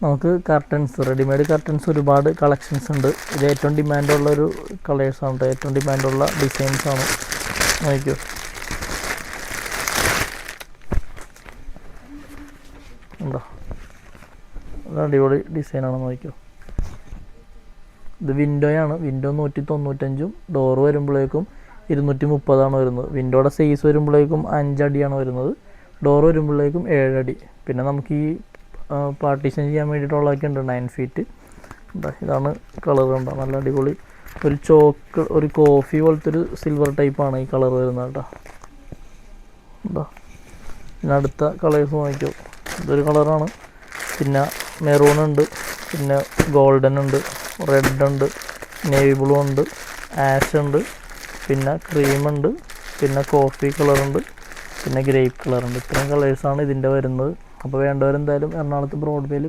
നമുക്ക് curtains, readymade curtains ഒരുപാട് collections ഉണ്ട്. ഇത് ഏറ്റവും ഡിമാൻഡുള്ളൊരു കളേഴ്സാണ്, ഏറ്റവും ഡിമാൻഡുള്ള ഡിസൈൻസാണ്. നോക്കിക്കോ, ഉണ്ടോ, അടിപൊളി ഡിസൈനാണ്. നോക്കിക്കോ, ഇത് വിൻഡോയാണ്. വിൻഡോ 195, ഡോറ് വരുമ്പോഴേക്കും 230 വരുന്നത്. വിൻഡോയുടെ സൈസ് വരുമ്പോഴേക്കും 5 അടിയാണ് വരുന്നത്. ഡോറ് വരുമ്പോഴേക്കും 7 അടി. പിന്നെ നമുക്ക് ഈ പാർട്ടീഷൻ ചെയ്യാൻ വേണ്ടിയിട്ടുള്ളതൊക്കെ ഉണ്ട്, 9 ഫീറ്റ്. ഇതാണ് കളർ. കണ്ടോ, നല്ല അടിപൊളി ഒരു ചോക്ക്, ഒരു കോഫി പോലത്തെ ഒരു സിൽവർ ടൈപ്പാണ് ഈ കളർ വരുന്നത് കേട്ടോ. ഉണ്ടോ, പിന്നെ അടുത്ത കളേഴ്സ് നോക്കിയോ, ഇതൊരു കളറാണ്. പിന്നെ മെറൂൺ ഉണ്ട്, പിന്നെ ഗോൾഡൻ ഉണ്ട്, റെഡ് ഉണ്ട്, നേവി ബ്ലൂ ഉണ്ട്, ആഷ് ഉണ്ട്, പിന്നെ ക്രീമുണ്ട്, പിന്നെ കോഫി കളറുണ്ട്, പിന്നെ ഗ്രേപ്പ് കളറുണ്ട്. ഇത്രയും കളേഴ്സാണ് ഇതിൻ്റെ വരുന്നത്. അപ്പോൾ വേണ്ടവരെന്തായാലും എറണാകുളത്ത് ബ്രോഡ്വേയിൽ